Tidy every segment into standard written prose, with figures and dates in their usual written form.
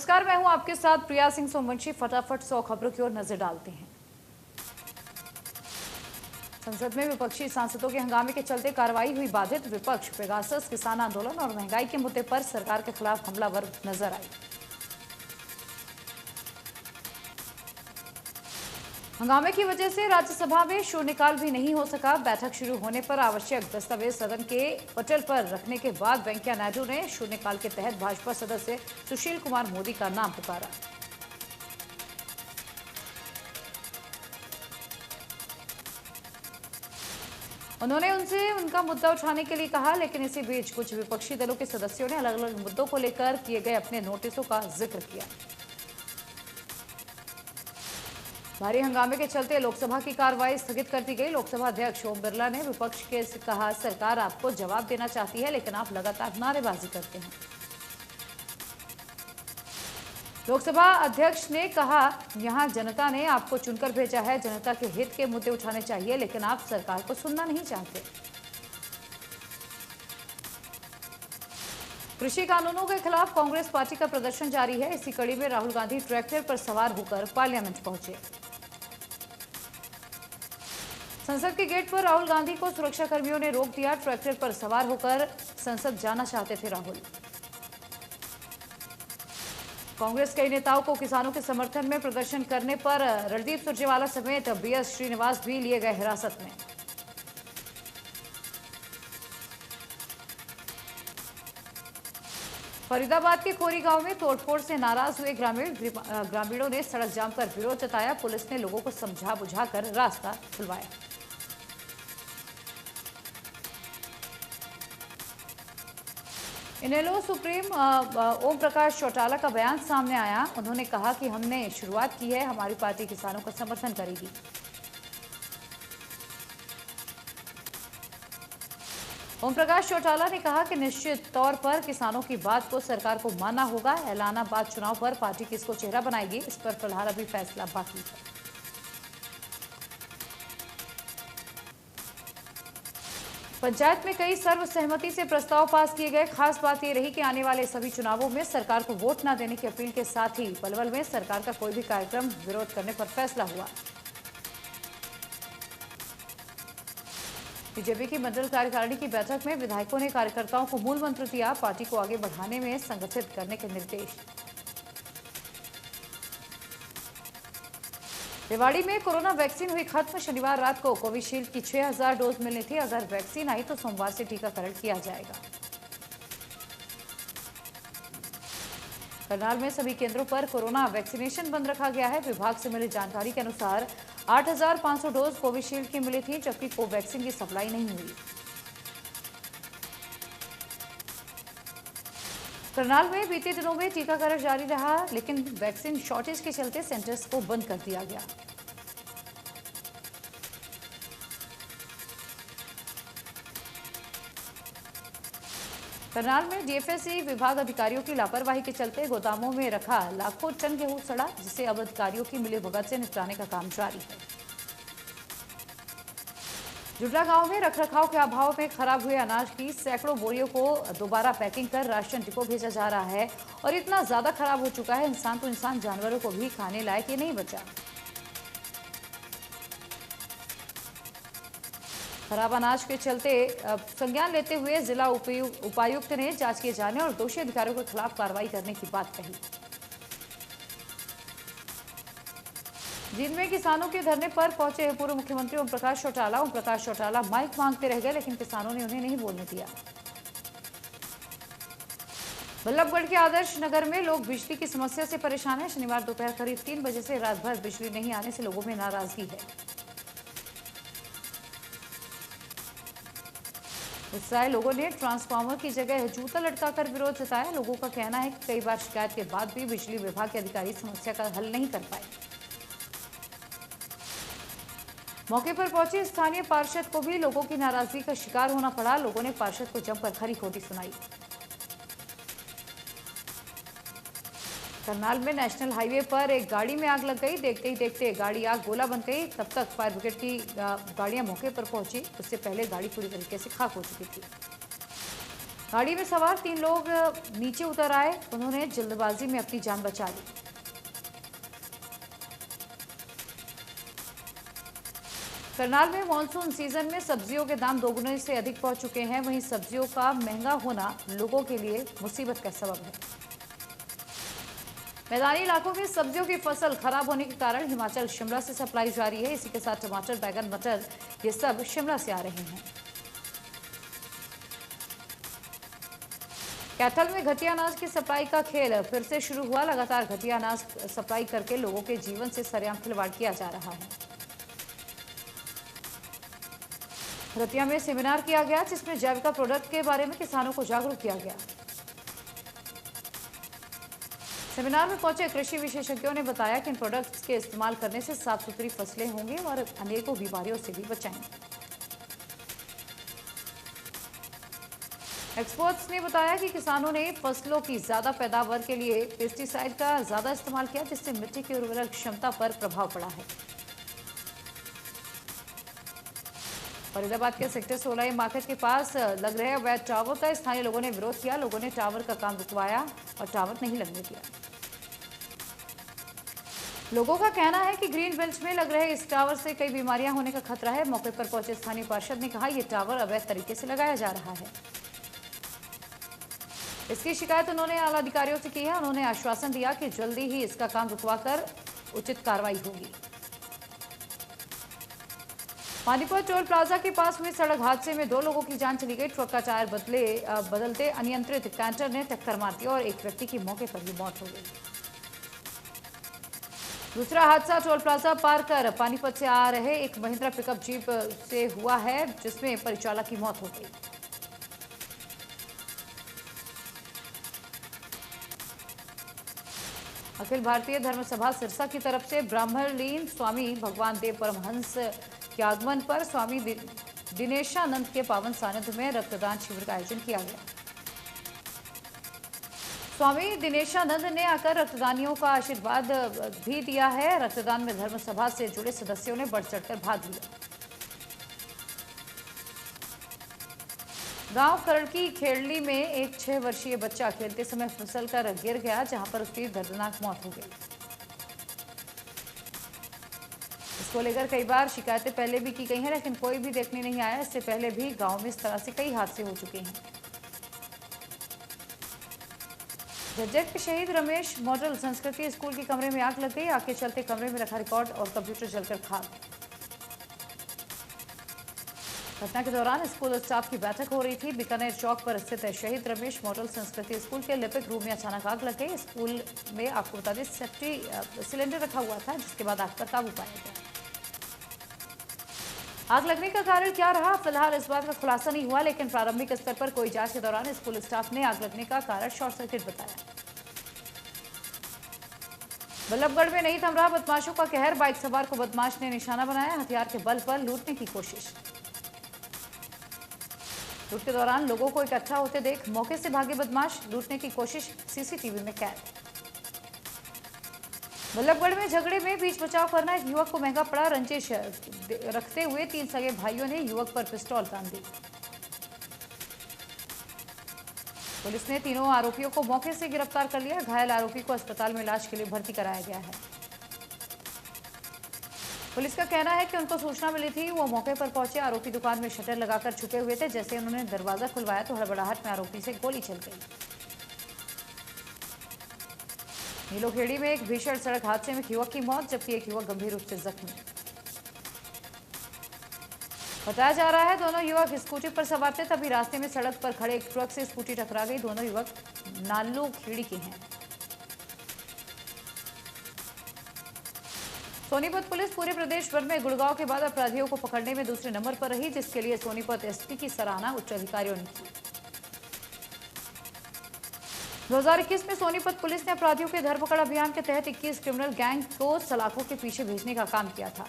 नमस्कार, मैं हूं आपके साथ प्रिया सिंह सोमवंशी। फटाफट 100 खबरों की ओर नजर डालते हैं। संसद में विपक्षी सांसदों के हंगामे के चलते कार्रवाई हुई बाधित। विपक्ष पेगासस, किसान आंदोलन और महंगाई के मुद्दे पर सरकार के खिलाफ हमलावर नजर आई। हंगामे की वजह से राज्यसभा में शून्यकाल भी नहीं हो सका। बैठक शुरू होने पर आवश्यक दस्तावेज सदन के पटल पर रखने के बाद वेंकैया नायडू ने शून्यकाल के तहत भाजपा सदस्य सुशील कुमार मोदी का नाम पुकारा। उन्होंने उनसे उनका मुद्दा उठाने के लिए कहा, लेकिन इसी बीच कुछ विपक्षी दलों के सदस्यों ने अलग अलग मुद्दों को लेकर किए गए अपने नोटिसों का जिक्र किया। भारी हंगामे के चलते लोकसभा की कार्रवाई स्थगित कर दी गई। लोकसभा अध्यक्ष ओम बिरला ने विपक्ष के कहा, सरकार आपको जवाब देना चाहती है, लेकिन आप लगातार नारेबाजी करते हैं। लोकसभा अध्यक्ष ने कहा, यहां जनता ने आपको चुनकर भेजा है, जनता के हित के मुद्दे उठाने चाहिए, लेकिन आप सरकार को सुनना नहीं चाहते। कृषि कानूनों के खिलाफ कांग्रेस पार्टी का प्रदर्शन जारी है। इसी कड़ी में राहुल गांधी ट्रैक्टर पर सवार होकर पार्लियामेंट पहुंचे। संसद के गेट पर राहुल गांधी को सुरक्षा कर्मियों ने रोक दिया। ट्रैक्टर पर सवार होकर संसद जाना चाहते थे राहुल। कांग्रेस कई नेताओं को किसानों के समर्थन में प्रदर्शन करने पर रणदीप सुरजेवाला समेत बीएस श्रीनिवास भी लिए गए हिरासत में। फरीदाबाद के खोरी गांव में तोड़फोड़ से नाराज हुए ग्रामीणों ने सड़क जाम कर विरोध जताया। पुलिस ने लोगों को समझा बुझाकर रास्ता खुलवाया। इनेलो सुप्रीम ओम प्रकाश चौटाला का बयान सामने आया। उन्होंने कहा कि हमने शुरुआत की है, हमारी पार्टी किसानों का समर्थन करेगी। ओम प्रकाश चौटाला ने कहा कि निश्चित तौर पर किसानों की बात को सरकार को मानना होगा। ऐलानाबाद चुनाव पर पार्टी किसको चेहरा बनाएगी, इस पर फिलहाल अभी फैसला बाकी है। पंचायत में कई सर्वसहमति से प्रस्ताव पास किए गए। खास बात यह रही कि आने वाले सभी चुनावों में सरकार को वोट न देने की अपील के साथ ही पलवल में सरकार का कोई भी कार्यक्रम विरोध करने पर फैसला हुआ। बीजेपी की मंडल कार्यकारिणी की बैठक में विधायकों ने कार्यकर्ताओं को मूल मंत्र दिया। पार्टी को आगे बढ़ाने में संगठित करने के निर्देश। रेवाड़ी में कोरोना वैक्सीन हुई खत्म। शनिवार रात को कोविशील्ड की 6000 डोज मिलनी थी। अगर वैक्सीन आई तो सोमवार से टीकाकरण किया जाएगा। करनाल में सभी केंद्रों पर कोरोना वैक्सीनेशन बंद रखा गया है। विभाग से मिली जानकारी के अनुसार 8500 डोज कोविशील्ड की मिली थी, जबकि कोवैक्सीन की सप्लाई नहीं हुई। करनाल में बीते दिनों में टीकाकरण जारी रहा, लेकिन वैक्सीन शॉर्टेज के चलते सेंटर्स को बंद कर दिया गया। करनाल में डीएफएससी विभाग अधिकारियों की लापरवाही के चलते गोदामों में रखा लाखों टन गेहूं सड़ा, जिसे अब अधिकारियों की मिलीभगत से निपटाने का काम जारी है। जुडला गांव में रखरखाव के अभाव में खराब हुए अनाज की सैकड़ों बोरियों को दोबारा पैकिंग कर राशन डिपो भेजा जा रहा है, और इतना ज्यादा खराब हो चुका है, इंसान तो इंसान जानवरों को भी खाने लायक ये नहीं बचा। खराब अनाज के चलते संज्ञान लेते हुए जिला उपायुक्त ने जांच किए जाने और दोषी अधिकारियों के खिलाफ कार्रवाई करने की बात कही। जिनमें किसानों के धरने पर पहुंचे पूर्व मुख्यमंत्री ओम प्रकाश चौटाला माइक मांगते रह गए, लेकिन किसानों ने उन्हें नहीं बोलने दिया। बल्लभगढ़ के आदर्श नगर में लोग बिजली की समस्या से परेशान हैं। शनिवार दोपहर करीब 3 बजे से रात भर बिजली नहीं आने से लोगों में नाराजगी है। उत्साही लोगों ने ट्रांसफार्मर की जगह जूता लटकाकर विरोध जताया। लोगों का कहना है कि कई बार शिकायत के बाद भी बिजली विभाग के अधिकारी समस्या का हल नहीं कर पाए। मौके पर पहुंचे स्थानीय पार्षद को भी लोगों की नाराजगी का शिकार होना पड़ा। लोगों ने पार्षद को जमकर खरी खोटी सुनाई। करनाल में नेशनल हाईवे पर एक गाड़ी में आग लग गई। देखते ही देखते गाड़ी आग गोला बन गई। तब तक फायर ब्रिगेड की गाड़ियां मौके पर पहुंची। उससे पहले गाड़ी पूरी तरीके से खाक हो चुकी थी। गाड़ी में सवार 3 लोग नीचे उतर आए। उन्होंने जल्दबाजी में अपनी जान बचा ली। करनाल में मानसून सीजन में सब्जियों के दाम दोगुने से अधिक पहुंच चुके हैं। वहीं सब्जियों का महंगा होना लोगों के लिए मुसीबत का सबब है। मैदानी इलाकों में सब्जियों की फसल खराब होने के कारण हिमाचल शिमला से सप्लाई जारी है। इसी के साथ टमाटर, बैगन, मटर ये सब शिमला से आ रहे हैं। कैथल में घटिया अनाज की सप्लाई का खेल फिर से शुरू हुआ। लगातार घटिया अनाज सप्लाई करके लोगों के जीवन से सरेआम खिलवाड़ किया जा रहा है। रतिया में सेमिनार किया गया जिसमें जैविका प्रोडक्ट के बारे में किसानों को जागरूक किया गया। सेमिनार में पहुंचे कृषि विशेषज्ञों ने बताया कि इन प्रोडक्ट्स के इस्तेमाल करने से साफ सुथरी फसलें होंगी और अनेकों बीमारियों से भी बचाएंगे। एक्सपर्ट्स ने बताया कि किसानों ने फसलों की ज्यादा पैदावार के लिए पेस्टिसाइड का ज्यादा इस्तेमाल किया जिससे मिट्टी की उर्वरक क्षमता पर प्रभाव पड़ा है। फरीदाबाद के सेक्टर 16 मार्केट के पास लग रहे अवैध टावर का स्थानीय लोगों ने विरोध किया। लोगों ने टावर का काम रुकवाया और टावर नहीं लगने दिया। लोगों का कहना है कि ग्रीन बेल्ट में लग रहे इस टावर से कई बीमारियां होने का खतरा है। मौके पर पहुंचे स्थानीय पार्षद ने कहा यह टावर अवैध तरीके से लगाया जा रहा है। इसकी शिकायत उन्होंने आला अधिकारियों से की है। उन्होंने आश्वासन दिया कि जल्दी ही इसका काम रुकवाकर उचित कार्रवाई होगी। पानीपत टोल प्लाजा के पास हुए सड़क हादसे में 2 लोगों की जान चली गई। ट्रक का टायर बदलते अनियंत्रित कैंटर ने टक्कर मार दी और एक व्यक्ति की मौके पर ही मौत हो गई। दूसरा हादसा टोल प्लाजा पार कर पानीपत से आ रहे एक महिंद्रा पिकअप जीप से हुआ है जिसमें परिचालक की मौत हो गई। अखिल भारतीय धर्म सभा सिरसा की तरफ से ब्राह्मणलीन स्वामी भगवान देव परमहंस के आगमन पर स्वामी दिनेशानंद के पावन सानिध्य में रक्तदान शिविर का आयोजन किया गया। स्वामी दिनेशानंद ने आकर रक्तदानियों का आशीर्वाद भी दिया है। रक्तदान में धर्म सभा से जुड़े सदस्यों ने बढ़ चढ़कर भाग लिया। गांव करड़की खेड़ली में एक 6 वर्षीय बच्चा खेलते समय फिसलकर गिर गया जहां पर उसकी दर्दनाक मौत हो गई। इसको लेकर कई बार शिकायतें पहले भी की गई हैं लेकिन कोई भी देखने नहीं आया। इससे पहले भी गांव में इस तरह से कई हादसे हो चुके हैं। झज्जर के शहीद रमेश मॉडल संस्कृति स्कूल के कमरे में आग लग गई। आग के चलते कमरे में रखा रिकॉर्ड और कंप्यूटर जलकर खाक। घटना के दौरान स्कूल स्टाफ की बैठक हो रही थी। बीकानेर चौक पर स्थित शहीद रमेश मॉडल संस्कृति स्कूल के लिपिक रूम में अचानक आग लग गई। स्कूल में आपको बता दें सेफ्टी सिलेंडर रखा हुआ था जिसके बाद आग पर काबू पाया गया। आग लगने का कारण क्या रहा फिलहाल इस बात का खुलासा नहीं हुआ लेकिन प्रारंभिक स्तर पर कोई जांच के दौरान स्कूल स्टाफ ने आग लगने का कारण शॉर्ट सर्किट बताया। बल्लभगढ़ में नहीं थम रहा बदमाशों का कहर। बाइक सवार को बदमाश ने निशाना बनाया। हथियार के बल पर लूटने की कोशिश। लूट के दौरान लोगों को इकट्ठा होते देख मौके से भागे बदमाश। लूटने की कोशिश सीसीटीवी में कैद। बल्लभगढ़ में झगड़े में बीच बचाव करना एक युवक को महंगा पड़ा। रंजिश रखते हुए 3 सगे भाइयों ने युवक पर पिस्तौल तान दी। पुलिस ने तीनों आरोपियों को मौके से गिरफ्तार कर लिया। घायल आरोपी को अस्पताल में इलाज के लिए भर्ती कराया गया है। पुलिस का कहना है कि उनको सूचना मिली थी। वो मौके पर पहुंचे। आरोपी दुकान में शटर लगाकर छुपे हुए थे। जैसे उन्होंने दरवाजा खुलवाया तो हड़बड़ाहट में आरोपी से गोली चल गई। नीलोखेड़ी में एक भीषण सड़क हादसे में एक युवक की मौत जबकि एक युवक गंभीर रूप से जख्मी। बताया जा रहा है दोनों युवक स्कूटी पर सवार थे तभी रास्ते में सड़क पर खड़े एक ट्रक से स्कूटी टकरा गई। दोनों युवक नालोखेड़ी के हैं। सोनीपत पुलिस पूरे प्रदेश भर में गुड़गांव के बाद अपराधियों को पकड़ने में दूसरे नंबर पर रही जिसके लिए सोनीपत एसपी की सराहना उच्च अधिकारियों ने की। 2021 में सोनीपत पुलिस ने अपराधियों के धरपकड़ अभियान के तहत 21 क्रिमिनल गैंग को सलाखों के पीछे भेजने का काम किया था।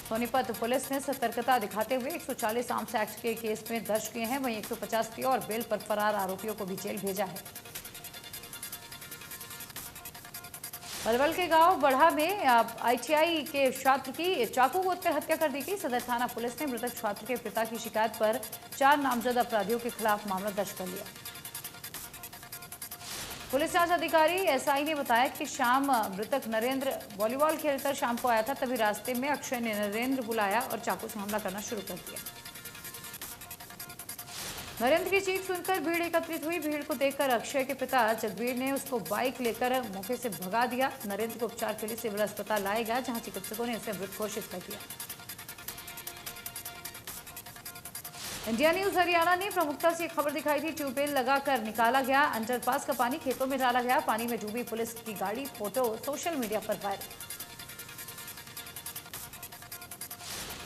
सोनीपत पुलिस ने सतर्कता दिखाते हुए 140 आर्म्स एक्ट के केस में दर्ज किए हैं। वहीं 150 की और बेल पर फरार आरोपियों को भी जेल भेजा है। पलवल के गांव बढ़ा में आईटीआई के छात्र की चाकू गोदकर हत्या कर दी गई। सदर थाना पुलिस ने मृतक छात्र के पिता की शिकायत पर 4 नामजद अपराधियों के खिलाफ मामला दर्ज कर लिया। पुलिस जांच अधिकारी एसआई ने बताया कि शाम मृतक नरेंद्र वॉलीबॉल खेलकर शाम को आया था, तभी रास्ते में अक्षय ने नरेंद्र बुलाया और चाकू से हमला करना शुरू कर दिया। नरेंद्र की चीख सुनकर भीड़ एकत्रित हुई। भीड़ को देखकर अक्षय के पिता जगबीर ने उसको बाइक लेकर मौके से भगा दिया। नरेंद्र को उपचार के लिए सिविल अस्पताल लाया गया, जहां चिकित्सकों ने उसे मृत घोषित कर दिया। इंडिया न्यूज हरियाणा ने प्रमुखता से खबर दिखाई थी। ट्यूबवेल लगाकर निकाला गया अंडरपास का पानी, खेतों में डाला गया। पानी में डूबी पुलिस की गाड़ी, फोटो सोशल मीडिया पर वायरल।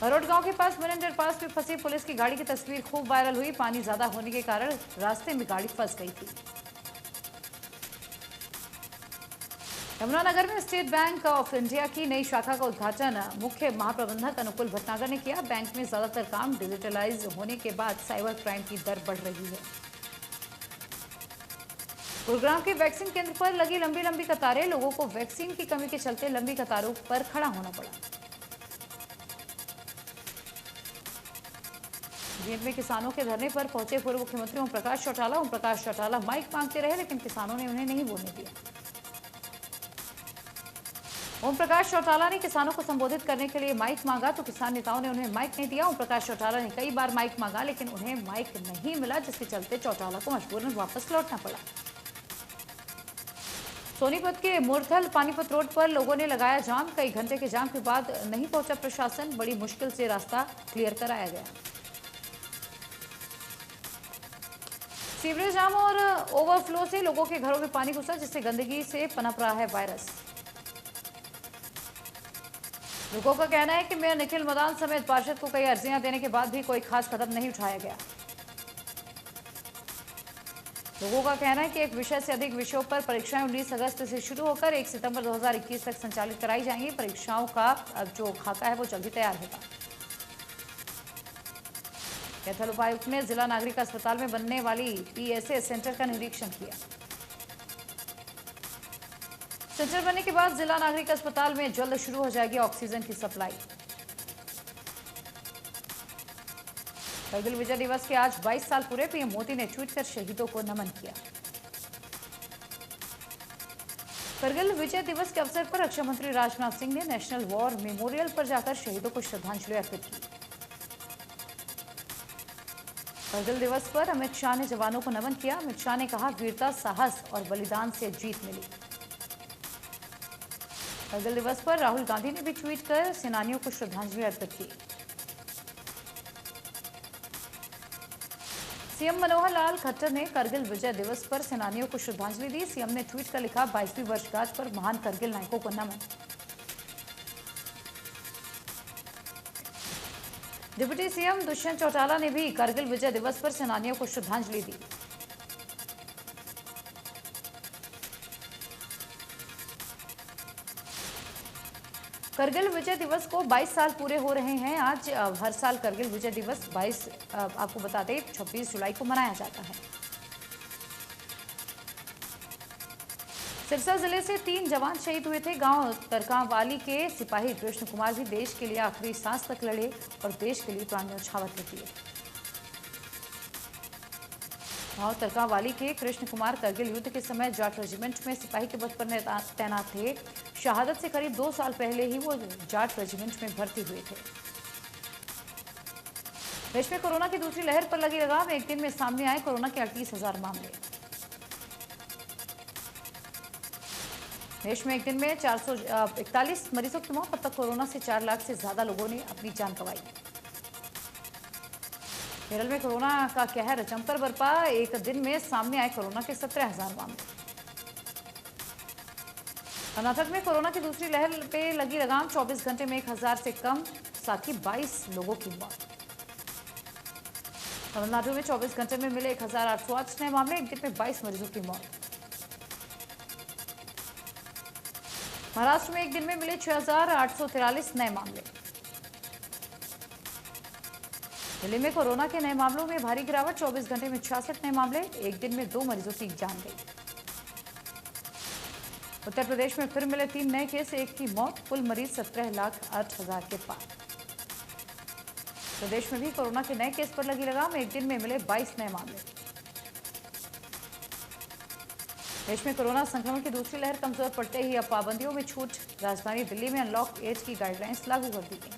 बरोड गांव के पास बने अंडरपास में फंसी पुलिस की गाड़ी की तस्वीर खूब वायरल हुई। पानी ज्यादा होने के कारण रास्ते में गाड़ी फंस गई थी। यमुनानगर में स्टेट बैंक ऑफ इंडिया की नई शाखा का उद्घाटन मुख्य महाप्रबंधक अनुकुल भटनागर ने किया। बैंक में ज्यादातर काम डिजिटलाइज होने के बाद साइबर क्राइम की दर बढ़ रही है। गुरुग्राम के वैक्सीन केंद्र पर लगी लंबी लंबी कतारें, लोगों को वैक्सीन की कमी के चलते लंबी कतारों पर खड़ा होना पड़ा। जींद में किसानों के धरने पर पहुंचे पूर्व मुख्यमंत्री ओम प्रकाश चौटाला माइक मांगते रहे, लेकिन किसानों ने उन्हें नहीं बोलने दिया। ओम प्रकाश चौटाला ने किसानों को संबोधित करने के लिए माइक मांगा तो किसान नेताओं ने उन्हें माइक नहीं दिया। ओम प्रकाश चौटाला ने कई बार माइक मांगा, लेकिन उन्हें माइक नहीं मिला, जिसके चलते चौटाला को मजबूरन वापस लौटना पड़ा। सोनीपत के मुरथल पानीपत रोड पर लोगों ने लगाया जाम। कई घंटे के जाम के बाद नहीं पहुंचा प्रशासन, बड़ी मुश्किल से रास्ता क्लियर कराया गया। सीवरेज जाम और ओवरफ्लो से लोगों के घरों में पानी घुसा, जिससे गंदगी से पनप रहा है वायरस। लोगों का कहना है कि मेयर निखिल मदान समेत पार्षद को कई अर्जियां देने के बाद भी कोई खास कदम नहीं उठाया गया। लोगों का कहना है कि एक विषय से अधिक विषयों पर परीक्षाएं 19 अगस्त से शुरू होकर 1 सितंबर 2021 तक संचालित कराई जाएंगी। परीक्षाओं का जो खाका है वो जल्दी तैयार होगा। कैथल उपायुक्त ने जिला नागरिक अस्पताल में बनने वाली पीएसए सेंटर का निरीक्षण किया। सेंटर बनने के बाद जिला नागरिक अस्पताल में जल्द शुरू हो जाएगी ऑक्सीजन की सप्लाई। करगिल विजय दिवस के आज 22 साल पूरे, पीएम मोदी ने ट्वीट कर शहीदों को नमन किया। करगिल विजय दिवस के अवसर पर रक्षा मंत्री राजनाथ सिंह ने नेशनल वॉर मेमोरियल पर जाकर शहीदों को श्रद्धांजलि अर्पित की। करगिल दिवस पर अमित शाह ने जवानों को नमन किया। अमित शाह ने कहा, वीरता, साहस और बलिदान से जीत मिली। करगिल दिवस पर राहुल गांधी ने भी ट्वीट कर सेनानियों को श्रद्धांजलि अर्पित की। सीएम मनोहर लाल खट्टर ने करगिल विजय दिवस पर सेनानियों को श्रद्धांजलि दी। सीएम ने ट्वीट कर लिखा, 22वीं वर्षगांठ पर महान करगिल नायकों को नमन। डिप्टी सीएम दुष्यंत चौटाला ने भी करगिल विजय दिवस पर सेनानियों को श्रद्धांजलि दी। करगिल विजय दिवस को 22 साल पूरे हो रहे हैं। आज हर साल करगिल विजय दिवस आपको बता दें 26 जुलाई को मनाया जाता है। सिरसा जिले से 3 जवान शहीद हुए थे। गांव तरकांवाली के सिपाही कृष्ण कुमार भी देश के लिए आखिरी सांस तक लड़े और देश के लिए प्राण न्यौछावर कर दिए। गांव तरकांवाली के कृष्ण कुमार करगिल युद्ध के समय जाट रेजिमेंट में सिपाही के पद पर तैनात थे। शहादत से करीब 2 साल पहले ही वो जाट रेजिमेंट में भर्ती हुए थे। देश में कोरोना की दूसरी लहर पर लगी लगाम। एक दिन में सामने आए कोरोना के 38,000 मामले। देश में एक दिन में 441 मरीजों की मौत। अब तक कोरोना से 4 लाख से ज्यादा लोगों ने अपनी जान गंवाई। केरल में कोरोना का कहर जमकर बरपा। एक दिन में सामने आए कोरोना के 17,000 मामले। कर्नाटक में कोरोना की दूसरी लहर पे लगी लगाम। 24 घंटे में 1000 से कम, साथ ही 22 लोगों की मौत। तमिलनाडु में 24 घंटे में मिले 1808 नए मामले। एक दिन में 22 मरीजों की मौत। महाराष्ट्र में एक दिन में मिले 6843 नए मामले। दिल्ली में कोरोना के नए मामलों में भारी गिरावट। 24 घंटे में 66 नए मामले। एक दिन में 2 मरीजों की जान गई। उत्तर प्रदेश में फिर मिले 3 नए केस, एक की मौत, कुल मरीज 17,08,000 के पार। प्रदेश में भी कोरोना के नए केस पर लगी लगाम, एक दिन में मिले 22 नए मामले। देश में कोरोना संक्रमण की दूसरी लहर कमजोर पड़ते ही अब पाबंदियों में छूट, राजधानी दिल्ली में अनलॉक 8 की गाइडलाइंस लागू कर दी गई।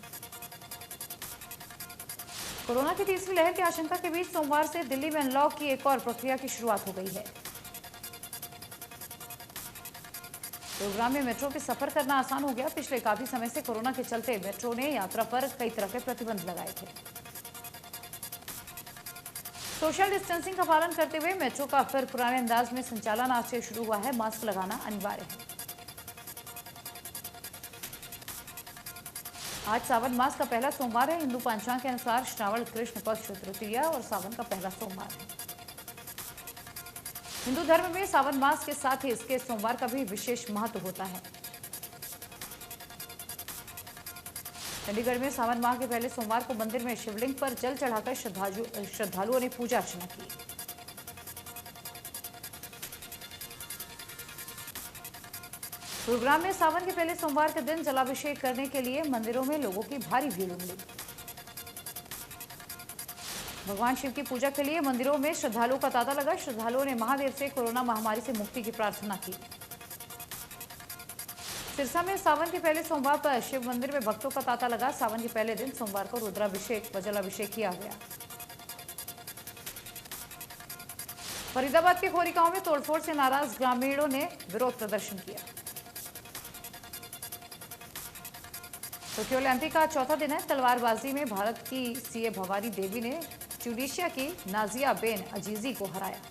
कोरोना की तीसरी लहर की आशंका के बीच सोमवार से दिल्ली में अनलॉक की एक और प्रक्रिया की शुरुआत हो गई है। गुरुग्राम में मेट्रो के सफर करना आसान हो गया। पिछले काफी समय से कोरोना के चलते मेट्रो ने यात्रा पर कई तरह के प्रतिबंध लगाए थे। सोशल डिस्टेंसिंग का पालन करते हुए मेट्रो का फिर पुराने अंदाज में संचालन आज से शुरू हुआ है। मास्क लगाना अनिवार्य है। आज सावन मास का पहला सोमवार है। हिंदू पंचांग के अनुसार श्रावण कृष्ण पक्ष तृतीया और सावन का पहला सोमवार है। हिंदू धर्म में सावन मास के साथ ही इसके सोमवार का भी विशेष महत्व होता है। चंडीगढ़ में सावन माह के पहले सोमवार को मंदिर में शिवलिंग पर जल चढ़ाकर श्रद्धालुओं ने पूजा अर्चना की। गुरुग्राम में सावन के पहले सोमवार के दिन जलाभिषेक करने के लिए मंदिरों में लोगों की भारी भीड़ उमड़ी। भगवान शिव की पूजा के लिए मंदिरों में श्रद्धालुओं का तांता लगा। श्रद्धालुओं ने महादेव से कोरोना महामारी से मुक्ति की प्रार्थना की। सिरसा में सावन के पहले सोमवार पर शिव मंदिर में भक्तों का तांता लगा। सावन के पहले दिन सोमवार को रुद्राभिषेक व जलाभिषेक किया गया। फरीदाबाद के खोरी गांव में तोड़फोड़ से नाराज ग्रामीणों ने विरोध प्रदर्शन किया। टोक्यो ओलंपिक का चौथा दिन है। तलवारबाजी में भारत की सीए भवानी देवी ने ट्यूनीशिया की नाजिया बेन अजीजी को हराया।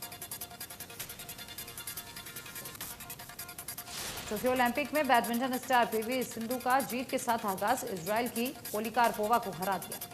टोक्यो ओलंपिक में बैडमिंटन स्टार पीवी सिंधु का जीत के साथ आगाज, इजरायल की पोलिकार्पोवा को हरा दिया।